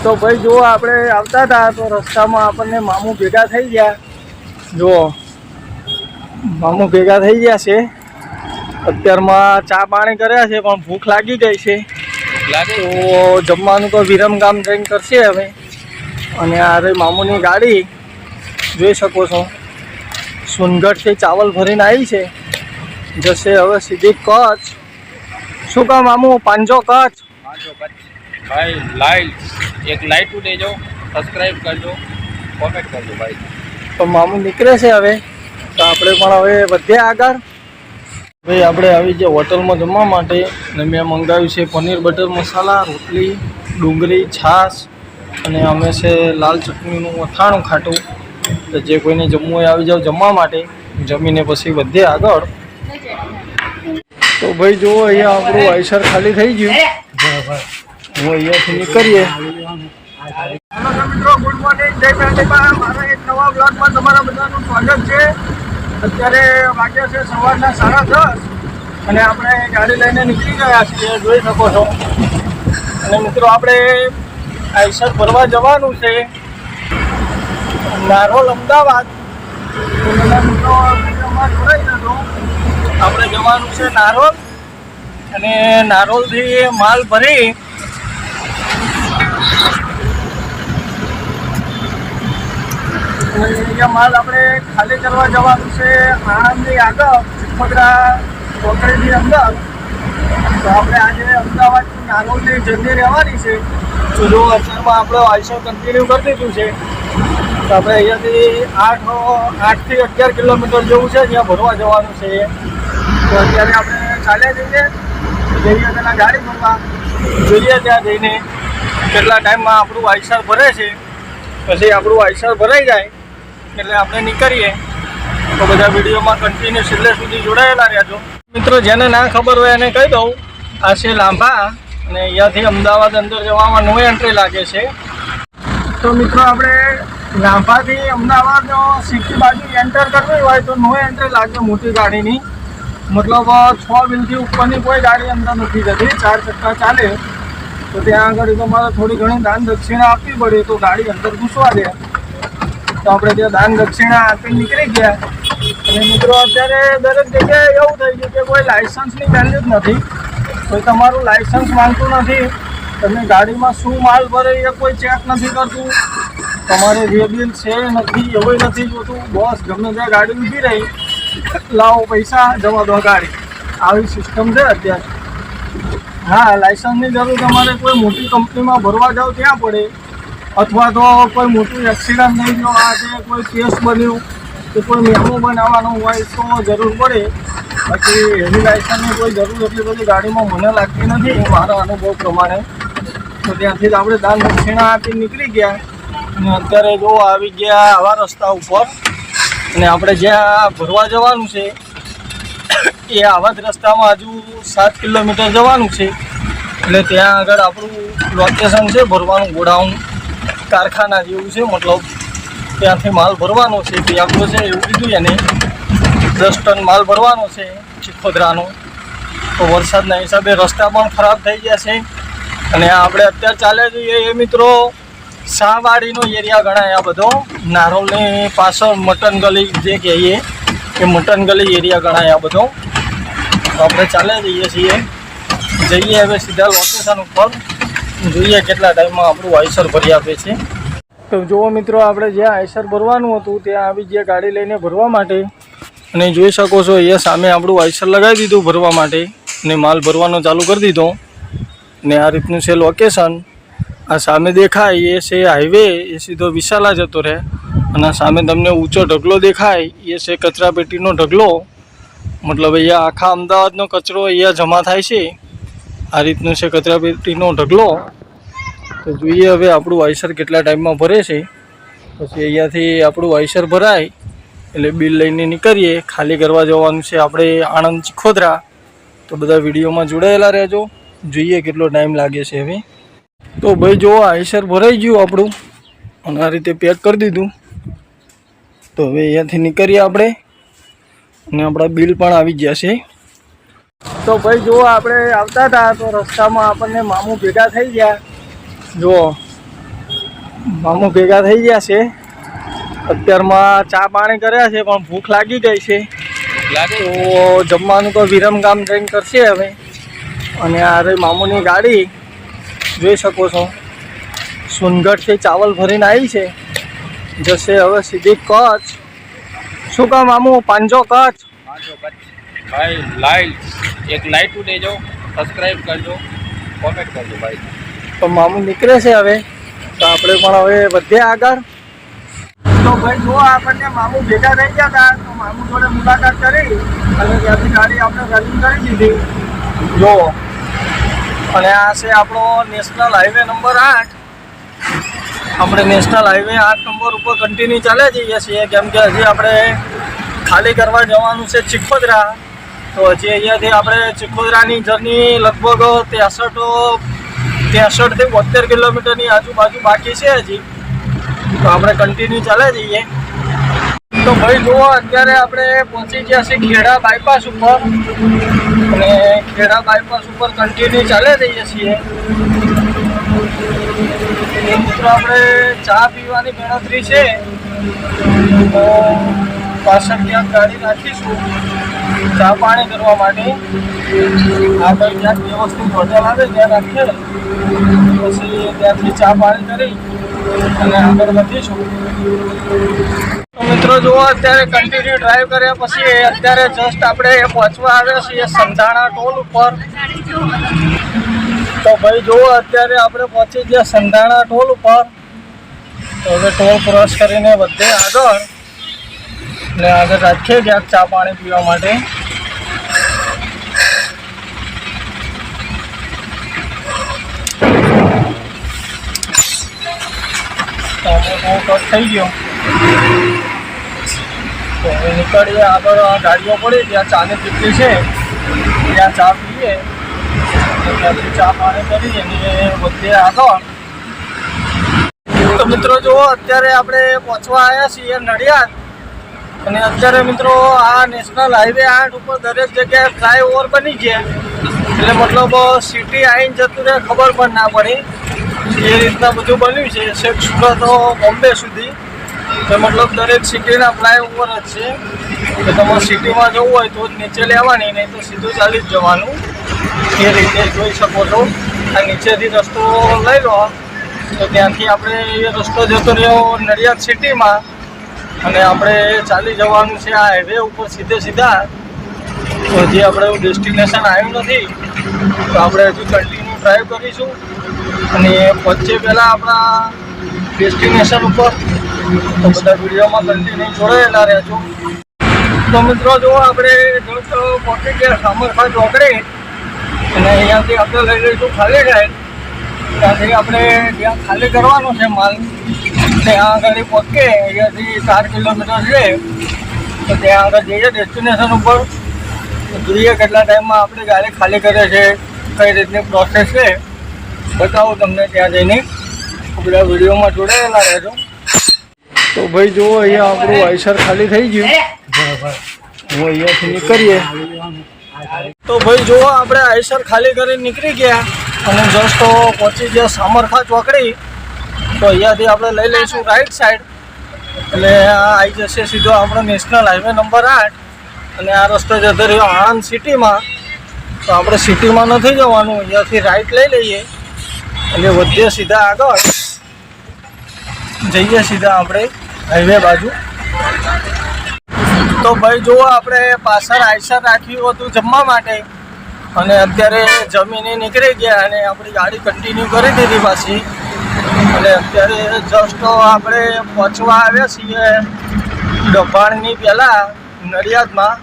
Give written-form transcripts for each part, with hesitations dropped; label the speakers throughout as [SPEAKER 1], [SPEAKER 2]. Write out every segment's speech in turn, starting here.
[SPEAKER 1] તો ભાઈ જુઓ આપણે આવતા હતા તો રસ્તામાં આપણને મામું ભેગા થઈ ગયા. જુઓ મામું ભેગા થઈ ગયા છે. અત્યારમાં ચા પાણી કર્યા છે પણ ભૂખ લાગી ગઈ છે તો જમવાનું તો વિરમગામ જઈને કરશે હવે. અને આ રે મામુની ગાડી જોઈ શકો છો, સોનગઢથી ચાવલ ભરીને આવી છે. જશે હવે સીધી કચ્છ. શું કહો મામુ? પાંજો કચ્છ.
[SPEAKER 2] भाई लाइक एक लाइक दे दो, सब्सक्राइब कर दो, कमेंट कर दो भाई.
[SPEAKER 1] તો મામુ નીકળે છે હવે, તો આપણે પણ હવે વધ્યા આગળ. ભાઈ આપણે આવી ગયા હોટલમાં જમવા માટે અને મેં મંગાવ્યું છે પનીર બટર મસાલા, રોટલી, ડુંગળી, છાશ અને અમે છે લાલ ચટણીનું અથાણું ખાટું. તો જે કોઈને જમવું હોય આવી જાવ જમવા માટે. જમીને પછી વધે આગળ. તો ભાઈ જુઓ અહીંયા આપણું આઈસર ખાલી થઈ ગયું. હું અહીંયાથી નીકળીએ. મિત્રો ગુડ મોર્નિંગ, જય મેરડીમાં. મારા એક નવા બ્લોગમાં તમારા બધાનું સ્વાગત છે. અત્યારે વાગ્યા છે સવારના 10:30 અને આપણે ગાડી લઈને નીકળી ગયા છીએ, જોઈ શકો છો. અને મિત્રો આપણે આઈસર ભરવા જવાનું છે નારોલ, અમદાવાદ. મિત્રો જોડાઈ જતો. આપણે જવાનું છે નારોલ અને નારોલથી માલ ભરી અહીંયા માલ આપણે ખાલી કરવા જવાનું છે આણંદની આગળ, ચિખોદરા ચોકડીની અંદર. તો આપણે આજે અમદાવાદથી નારોલની જર્ની રહેવાની છે. તો જો અત્યારમાં આપણે આઈસર કન્ટિન્યુ કરી દીધું છે. તો આપણે અહીંયાથી 8 થી 11 કિલોમીટર જેવું છે જ્યાં ભરવા જવાનું છે. તો અત્યારે આપણે ચાલ્યા જઈએ પહેલાં ગાડી ભરવા. જોઈએ ત્યાં જઈને કેટલા ટાઈમમાં આપણું આઈસર ભરે છે. પછી આપણું આઈસર ભરાઈ જાય એટલે આપણે નીકળીએ. તો બધા વિડીયોમાં કન્ટિન્યુ છેલ્લે સુધી જોડાયેલા રહેજો. મિત્રો જેને ના ખબર હોય એને કહી દઉં, આ છે લાંભા અને અહીંયાથી અમદાવાદ અંદર જવામાં નો એન્ટ્રી લાગે છે. તો મિત્રો આપણે લાંભાથી અમદાવાદ સિટી બાજુ એન્ટર કરવી હોય તો નો એન્ટ્રી લાગે મોટી ગાડીની. મતલબ 6 વ્હીલથી ઉપરની કોઈ ગાડી અંદર નથી જતી, 4 ચક્કા ચાલે. તો ત્યાં આગળ તમારે થોડી ઘણી દાન દક્ષિણા આપવી પડે તો ગાડી અંદર ઘૂસવા દે. તો આપણે ત્યાં દાન દક્ષિણા આપી નીકળી ગયા. અને મિત્રો અત્યારે દરેક જગ્યાએ એવું થઈ ગયું કે કોઈ લાઇસન્સની વેલ્યુ જ નથી. કોઈ તમારું લાઇસન્સ માંગતું નથી. તમે ગાડીમાં શું માલ ભરે એ કોઈ ચેક નથી કરતું. તમારે જે બિલ છે નથી એવું નથી જોતું. બસ ગમે ત્યાં ગાડી ઊભી રહી, લાવો પૈસા, જવા દો ગાડી. આવી સિસ્ટમ છે અત્યારે. હા, લાઇસન્સની જરૂર તમારે કોઈ મોટી કંપનીમાં ભરવા જાઓ ત્યાં પડે, અથવા તો કોઈ મોટું એક્સિડન્ટ થઈ ગયો, આજે કોઈ કેસ બન્યું કે કોઈ મેમો બનાવવાનો હોય તો જરૂર પડે. બાકી હેવી લાઇસન્સની કોઈ જરૂર એટલી બધી ગાડીમાં મને લાગતી નથી મારા અનુભવ પ્રમાણે. તો ત્યાંથી જ આપણે દાન દક્ષિણા આપી નીકળી ગયા. અને અત્યારે જો આવી ગયા આવા રસ્તા ઉપર. અને આપણે જ્યાં ભરવા જવાનું છે એ આવા જ રસ્તામાં હજુ 7 કિલોમીટર જવાનું છે. એટલે ત્યાં આગળ આપણું લોકેશન છે ભરવાનું, ગોડાઉન કારખાના જેવું છે. મતલબ ત્યાંથી માલ ભરવાનો છે, પેગો છે એવું કીધું એને. 10 ટન માલ ભરવાનો છે ચિખોદરાનો. તો વરસાદના હિસાબે રસ્તા પણ ખરાબ થઈ ગયા છે. અને આપણે અત્યારે ચાલ્યા જઈએ એ મિત્રો શાહવાડીનો એરિયા ગણાય આ બધો. નારોલની પાછળ મટન ગલી જે કહીએ એ મટન ગલી એરિયા ગણાય આ બધો. તો આપણે ચાલ્યા જઈએ છીએ. જઈએ હવે સીધા લોકેશન ઉપર, જોઈએ કેટલા ટાઈમમાં આપણું આઈસર ભરી આપે છે. તો જુઓ મિત્રો આપણે જ્યાં આઈસર ભરવાનું હતું ત્યાં આવી ગયા ગાડી લઈને ભરવા માટે. અને જોઈ શકો છો અહીંયા સામે આપણું આઈસર લગાવી દીધું ભરવા માટે અને માલ ભરવાનો ચાલુ કરી દીધો. ને આ રીતનું છે લોકેશન. આ સામે દેખાય એ છે હાઈવે, એ સીધો વિશાલા જતો રહે. અને સામે તમને ઊંચો ઢગલો દેખાય એ છે કચરાપેટીનો ઢગલો. મતલબ અહીંયા આખા અમદાવાદનો કચરો અહીંયા જમા થાય છે. આ રીતનું છે કચરાપેટીનો ઢગલો. તો જોઈએ હવે આપણું આઈસર કેટલા ટાઈમમાં ભરે છે. પછી અહીંયાથી આપણું આઈસર ભરાય એટલે બિલ લઈને નીકળીએ. ખાલી કરવા જવાનું છે આપણે આણંદ ચિખોદરા. તો બધા વિડીયોમાં જોડાયેલા રહેજો. જોઈએ કેટલો ટાઈમ લાગે છે હવે. તો ભાઈ જો આઈસર ભરાઈ ગયું આપણું અને આ રીતે પેક કરી દીધું. તો હવે અહીંયાથી નીકળીએ આપણે અને આપણા બિલ પણ આવી ગયા છે. તો ભાઈ જુઓ આપણે આવતા હતા તો રસ્તામાં આપણને મામું ભેગા થઈ ગયા. જુઓ મામું ભેગા થઈ ગયા છે. અત્યારમાં ચા પાણી કર્યા છે પણ ભૂખ લાગી ગઈ છે
[SPEAKER 2] લાગે
[SPEAKER 1] તો જમવાનું તો વિરમગામ જઈને કરશે હવે. અને આ રહી મામુની ગાડી જોઈ શકો છો. સોનગઢથી ચાવલ ભરીને આવી છે. જશે હવે સીધી કચ્છ. શું કામ મામુ પાંજો કચ્છ?
[SPEAKER 2] ભાઈ લાઈક એક લાઈક દેજો, સબસ્ક્રાઈબ કરજો, કોમેન્ટ કરજો ભાઈ.
[SPEAKER 1] તો મામુ નીકળે છે હવે. તો આપણે પણ હવે વધીએ આગળ. તો ભાઈ જો આપણને મામુ ભેગા થઈ ગયા હતા તો મામુ જોડે મુલાકાત કરી અને ત્યાંથી ગાડી આપણે રનિંગ કરી દીધી. જો અને આ છે આપણો નેશનલ હાઈવે નંબર 8. આપણે નેશનલ હાઈવે 8 નંબર ઉપર કન્ટિન્યુ ચાલે જઈએ છીએ કેમ કે હજી આપણે ખાલી કરવા જવાનું છે ચિખોદરા. તો હજી અહીંયાથી આપણે ચિખોદરાની જર્ની લગભગ 63 થી 72 કિલોમીટરની આજુબાજુ બાકી છે હજી. તો આપણે કન્ટિન્યુ ચાલે જઈએ. તો ભાઈ જુઓ અત્યારે આપણે પહોંચી ગયા છીએ ખેડા બાયપાસ ઉપર અને ખેડા બાયપાસ ઉપર કન્ટિન્યુ ચાલે જઈએ છીએ. મિત્રો આપણે ચા પીવાની ગણતરી છે તો પાછળ ક્યાંક ગાડી રાખીશું ચા પાણી કરવા માટે. આગળ ક્યાંક વ્યવસ્થિત હોટલ આવે ત્યાં રાખીએ પછી ત્યાંથી ચા પાણી કરી અને આગળ વધીશું. તો મિત્રો જુઓ અત્યારે કન્ટિન્યુ ડ્રાઈવ કર્યા પછી અત્યારે જસ્ટ આપણે પહોંચવા આવ્યા છીએ સંધાણા ટોલ ઉપર. તો ભાઈ જુઓ અત્યારે આપણે પહોંચી ગયા સંધાણા ટોલ ઉપર. તો હવે ટોલ ક્રોસ કરીને વધે આગળ ને આગળ રાખીએ ક્યાંક ચા પાણી પીવા માટે. કટ થઈ ગયો તો હવે નીકળીએ આગળ. ગાડીઓ પડી ત્યાં ચાની કેટલી છે ત્યાં ચા પીએ ત્યાંથી ચા પાણી કરીએ અને વધીએ આગળ. તો મિત્રો જુઓ અત્યારે આપણે પહોંચવા આવ્યા છીએ નડિયાદ. અને અત્યારે મિત્રો આ નેશનલ હાઈવે 8 ઉપર દરેક જગ્યાએ ફ્લાયઓવર બની ગયા એટલે મતલબ સિટી આવીને જતું રહે ખબર પણ ના પડી એ રીતના બધું બન્યું છે. છેક સુરત બોમ્બે સુધી તો મતલબ દરેક સિટીના ફ્લાયઓવર જ છે. તો તમારે સિટીમાં જવું હોય તો નીચે લેવાની નહીં તો સીધું ચાલી જ જવાનું. એ રીતે જોઈ શકો છો. આ નીચેથી રસ્તો લઈ લો તો ત્યાંથી આપણે એ રસ્તો જતો રહ્યો નડિયાદ સિટીમાં અને આપણે ચાલી જવાનું છે આ હાઈવે ઉપર સીધે સીધા. તો હજી આપણે ડેસ્ટિનેશન આવ્યું નથી તો આપણે હજી કન્ટિન્યુ ડ્રાઈવ કરીશું અને પહોંચે પહેલાં આપણા ડેસ્ટિનેશન ઉપર. તો બધા વિડીયોમાં કન્ટિન્યુ જોડાયેલા રહેજો. તો મિત્રો જો આપણે જસ્ટ પહોંચી ગયા સામરખા ચોકડી અને અહીંયાથી આપણે લઈ લઈશું ખાલી રાઈડ. ત્યાંથી આપણે જ્યાં ખાલી કરવાનો છે માલ ત્યાં આગળ પહોંચીએ. અહીંયાથી 4 કિલોમીટર છે તો ત્યાં આગળ જઈએ ડેસ્ટિનેશન ઉપર. જોઈએ કેટલા ટાઈમમાં આપણે ગાડી ખાલી કરે છે કઈ રીતની પ્રોસેસ છે બતાવું તમને ત્યાં જઈને. બધા વિડીયોમાં જોડાયેલા રહેજો. તો ભાઈ જુઓ અહીંયા આપણું આઈસર ખાલી થઈ ગયું. હું અહીંયાથી નીકળીએ. તો ભાઈ જુઓ આપણે આઈસર ખાલી કરીને નીકળી ગયા અને જસ્ટ પહોંચી ગયા સામરખા ચોકડી. તો અહીંયાથી આપણે લઈ લઈશું રાઈટ સાઈડ એટલે આ આવી જશે સીધો આપણો નેશનલ હાઈવે નંબર 8 અને આ રસ્તો જતો રહ્યો આણંદ સિટીમાં. તો આપણે સિટીમાં નથી જવાનું અહીંયાથી રાઈટ લઈ લઈએ એટલે વધીએ સીધા આગળ જઈએ સીધા આપણે હાઈવે બાજુ. તો ભાઈ જુઓ આપણે પાછળ આઈસર રાખ્યું હતું જમવા માટે અને અત્યારે જમીને નીકળી ગયા અને આપણી ગાડી કન્ટિન્યુ કરી દીધી પાછી. અને અત્યારે જસ્ટ આપણે પહોંચવા આવ્યા છીએ ડભાણની પહેલાં નડિયાદમાં.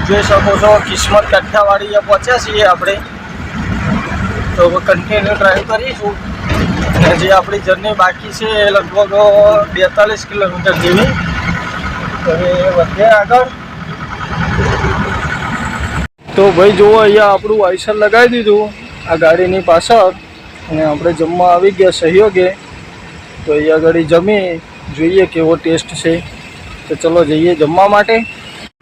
[SPEAKER 1] જોઈ શકો છો કિસ્મત કાઠિયાવાડીએ પહોંચ્યા છીએ આપણે. તો કન્ટિન્યુ ડ્રાઈવ કરીશું અને જે આપણી જર્ની બાકી છે એ લગભગ 42 કિલોમીટર જેવી. તો હવે વધે આગળ. તો ભાઈ જુઓ અહીંયા આપણું આઈસર લગાવી દીધું આ ગાડીની પાછળ અને આપણે જમવા આવી ગયા સહયોગે. તો અહીંયા આગળ જમી જોઈએ કેવો ટેસ્ટ છે. તો ચલો જઈએ જમવા માટે.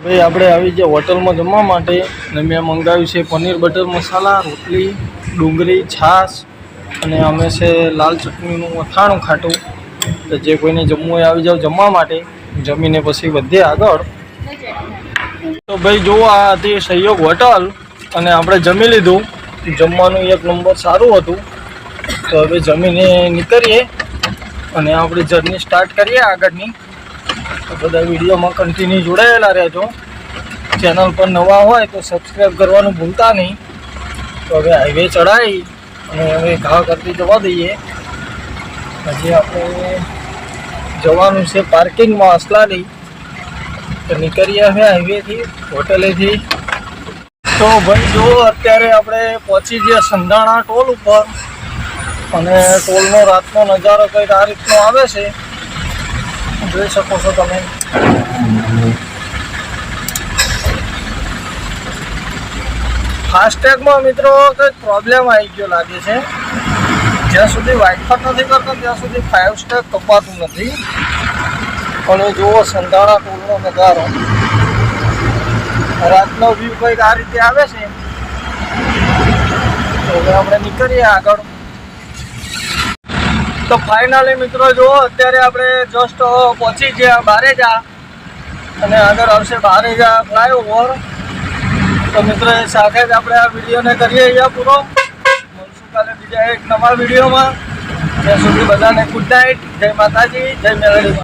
[SPEAKER 1] ભાઈ આપણે આવી ગયા હોટલમાં જમવા માટે અને મેં મંગાવ્યું છે પનીર બટર મસાલા, રોટલી, ડુંગળી, છાશ અને અમે છે લાલ ચટણીનું અથાણું ખાટું. તો જે કોઈને જમવું હોય આવી જાવ જમવા માટે, જમીને પછી વધીએ આગળ. તો ભાઈ જુઓ, આ હતી સહયોગ હોટલ અને આપણે જમી લીધું. જમવાનું એક નંબર સારું હતું. તો હવે જમીને નીકળીએ અને આપણી જર્ની સ્ટાર્ટ કરીએ આગળની. તો બધા વિડીયોમાં કન્ટિન્યુ જોડાયેલા રહેજો. ચેનલ પર નવા હોય તો સબસ્ક્રાઈબ કરવાનું ભૂલતા નહીં. તો હવે હાઈવે ચડાવી અને હવે ઘા કરતી જવા દઈએ. હજી આપણે જવાનું છે પાર્કિંગમાં અસલાલી. તો નીકળીએ હવે હાઈવેથી, હોટેલેથી. તો ભાઈ જો અત્યારે આપણે પહોંચી ગયા સંધાણા ટોલ ઉપર અને ટોલનો રાતનો નજારો કંઈક આ રીતનો આવે છે, જોઈ શકો છો તમે. ફાસ્ટેગમાં મિત્રો કંઈક પ્રોબ્લેમ આવી ગયો લાગે છે. જ્યાં સુધી વાઇફર નથી કરતો ત્યાં સુધી 5 સ્ટેગ કપાતું નથી. અને જુઓ સંધાણા ટોલનો નજારો, રાતનો વ્યૂ કંઈક આ રીતે આવે છે. તો હવે આપણે નીકળીએ આગળ. તો ફાઇનલી મિત્રો જુઓ, અત્યારે આપણે જસ્ટ પહોંચી ગયા બારેજા અને આગળ આવશે બારેજા ફ્લાયઓવર. તો મિત્રો એ સાથે જ આપણે આ વિડીયોને કરીએ અહીંયા પૂરો. મળશું કાલે બીજા એક નવા વિડીયોમાં. ત્યાં સુધી બધાને ગુડ નાઇટ, જય માતાજી, જય મેલડી.